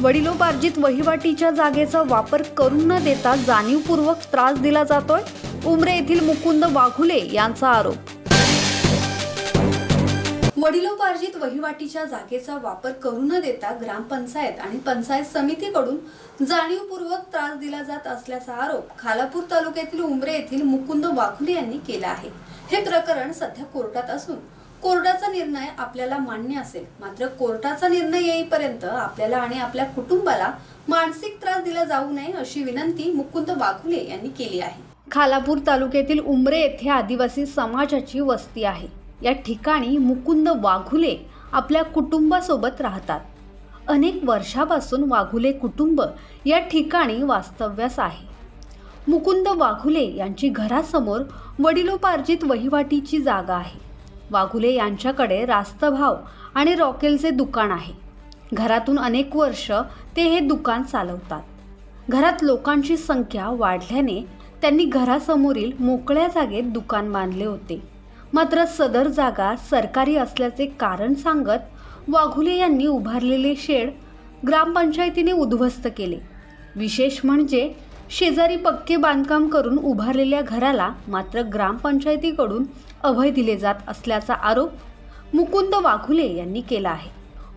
वडिलोपार्जित वहिवाटीच्या जागेचा वापर करून न देता जाणीवपूर्वक त्रास दिला जातोय, उमरे येथील मुकुंद वाघुले यांचा आरोप। वडिलोपार्जित वहिवाटीच्या जागेचा वापर करू न देता ग्रामपंचायत आणि पंचायत समितीकडून जाणीवपूर्वक त्रास दिला जात असल्याचा आरोप खालापूर तालुक्यातील उमरे येथील मुकुंद वाघुले यांनी केला आहे। हे प्रकरण सध्या कोर्टात असून कोर्टाचा निर्णय आपल्याला मान्य असेल, मात्र कोर्टाचा निर्णय येईपर्यंत आपल्याला आणि आपल्या कुटुंबाला मानसिक त्रास दिला जाऊ नये अशी विनंती मुकुंद वाघुले यांनी केली आहे। खालापूर तालुक्यातील उमरे येथे आदिवासी समाजाची वस्ती आहे। या ठिकाणी मुकुंद वाघुले आपल्या कुटुंबासोबत राहतात। अनेक वर्षापासून वाघुले कुटुंब या ठिकाणी वास्तव्यास आहे। मुकुंद वाघुले यांची घरासमोर वडिलोपार्जित वहिवाटीची जागा आहे। वाघुले यांच्याकडे रास्तभाव आणि रॉकेलचे दुकान आहे। घरातून अनेक वर्ष ते हे दुकान चालवतात। घरात लोकांची संख्या वाढल्याने त्यांनी घरासमोरील मोकळ्या जागेत दुकान बांधले होते, मात्र सदर जागा सरकारी असल्याचे कारण सांगत वाघुले यांनी उभारलेले शेड ग्रामपंचायतीने उद्ध्वस्त केले। विशेष म्हणजे शेजारी पक्के बांधकाम करून उभारलेल्या घराला मात्र ग्रामपंचायतीकडून अभय दिले जात असल्याचा आरोप मुकुंद वाघुले यांनी केला आहे।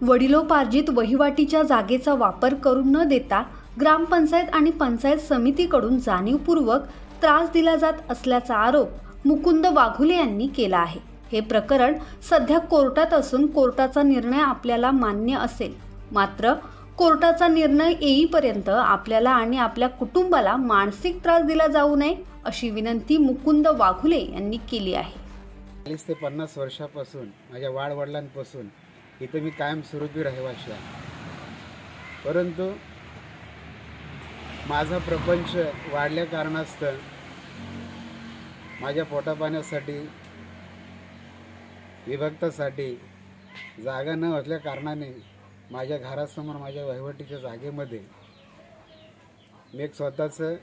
वडिलोपार्जित वहिवाटीच्या जागेचा वापर करून न देता ग्रामपंचायत आणि पंचायत समितीकडून जाणीवपूर्वक त्रास दिला जात असल्याचा आरोप मुकुंद वाघुले यांनी केला आहे। हे प्रकरण सध्या कोर्टात असून कोर्टाचा निर्णय आपल्याला मान्य असेल, मात्र कोर्टाचा निर्णय येईपर्यंत आपल्याला आणि आपल्या कुटुंबाला मानसिक त्रास दिला जाऊ नये अशी विनंती मुकुंद वाघुले यांनी केली आहे। 40 ते 50 वर्षापासून माझ्या वाडवडिलांपासून इथे मी कायमस्वरूपी रहिवासी आहे, परंतु माझा प्रपंच वाढल्या कारणास्तव माझ्या पोटापाण्यासाठी विभक्तासाठी जागा न असल्या कारणाने माझ्या घरासमोर माझ्या वहिवाटीच्या जागेमध्ये मी एक स्वतःचं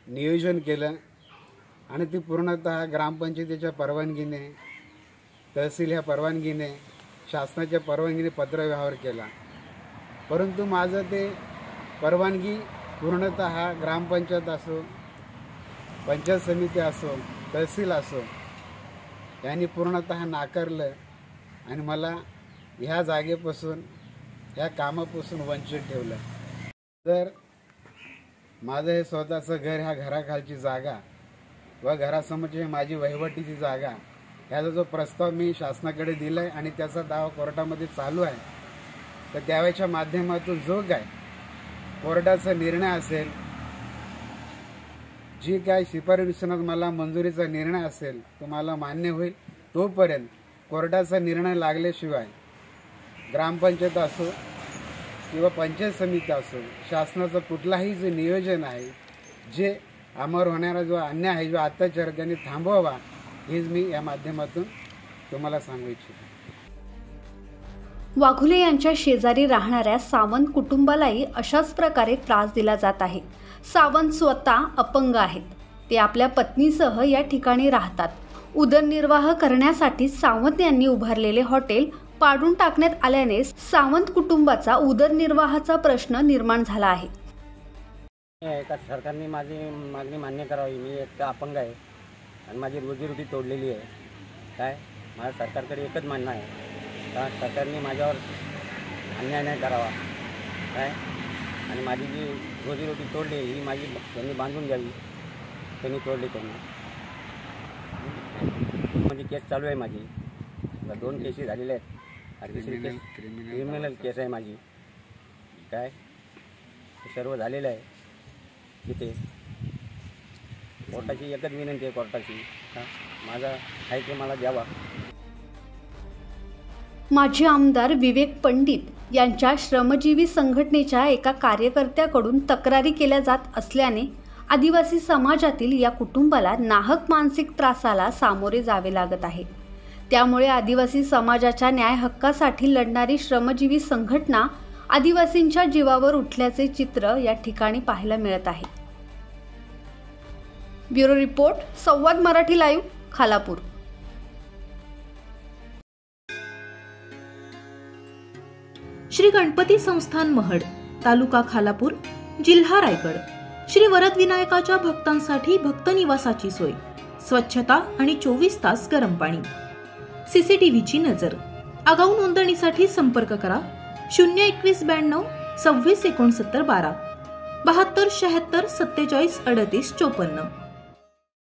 नियोजन केलं आणि ती पूर्णतः ग्रामपंचायतीच्या परवानगीने, तहसील ह्या परवानगीने, शासनाच्या परवानगीने पत्रव्यवहार केला। परंतु माझं ते परवानगी पूर्णतः ग्रामपंचायत असो, पंचायत समिती असो, तहसील असो यांनी पूर्णतः नाकारलं आणि मला ह्या जागेपासून, ह्या कामापासून वंचित ठेवलं। तर माझं हे स्वतःचं घर, ह्या घराखालची जागा व घरासमोरची माझी वहिवाटीची जागा ह्याचा जो प्रस्ताव मी शासनाकडे दिला आहे आणि त्याचा दावा कोर्टामध्ये चालू आहे, तर त्यावेळच्या माध्यमातून जो काय कोर्टाचा निर्णय असेल, जी काय शिफारशीनुसार मला मंजुरीचा निर्णय असेल तो मला मान्य होईल। तोपर्यंत कोर्टाचा निर्णय लागल्याशिवाय ग्रामपंचायत असो किंवा पंचायत समिती असो, शासनाचं कुठलाही जे नियोजन आहे, जे आम्हावर होणारा जो अन्याय आहे, जो अत्याचार त्यांनी थांबवावा, हेच मी या माध्यमातून तुम्हाला सांगू इच्छितो। वाघुले यांच्या शेजारी राहणाऱ्या सावंत कुटुंबालाही अशाच प्रकारे त्रास दिला जात आहे। सावंत स्वतः अपंग आहेत। ते आपल्या पत्नीसह या ठिकाणी राहतात। उदरनिर्वाह करण्यासाठी सावंत यांनी उभारलेले हॉटेल पाडून टाकण्यात आल्याने सावंत कुटुंबाचा उदरनिर्वाहाचा प्रश्न निर्माण झाला आहे। सरकारने माझी मागणी मान्य करावी। मी एक अपंग आहे आणि माझी रोजीरोटी तोडलेली आहे। काय माझ्या सरकारकडे एकच म्हणणं आहे का सरकारने माझ्यावर अन्याय नाही करावा काय, आणि माझी जी रोजीरोटी तोडली ही माझी त्यांनी बांधून द्यावी। त्यांनी तोडली त्यांनी, म्हणजे केस चालू आहे माझी, 2 केसेस झालेल्या आहेत। तिसरी केस क्रिमिनल केस आहे माझी। काय सर्व झालेलं आहे। तिथे कोर्टाची एकच विनंती आहे कोर्टाची, माझा आहे ते मला द्यावा। माजी आमदार विवेक पंडित यांच्या श्रमजीवी संघटनेच्या एका कार्यकर्त्याकडून तक्रारी केल्या जात असल्याने आदिवासी समाजातील या कुटुंबाला नाहक मानसिक त्रासाला सामोरे जावे लागत आहे। त्यामुळे आदिवासी समाजाच्या न्याय हक्कासाठी लढणारी श्रमजीवी संघटना आदिवासींच्या जीवावर उठल्याचे चित्र या ठिकाणी पाहायला मिळत आहे। ब्युरो रिपोर्ट, संवाद मराठी लाईव्ह, खालापूर। श्री गणपती संस्थान महड, तालुका खालापूर, जिल्हा रायगड. श्री वरदविनायकाच्या भक्तांसाठी भक्त निवासाची सोय, स्वच्छता आणि 24 तास गरम पाणी. सीसीटीव्हीची नजर. आगाऊ नोंदणीसाठी संपर्क करा 02192 26 69 12 72 76 47 38 54.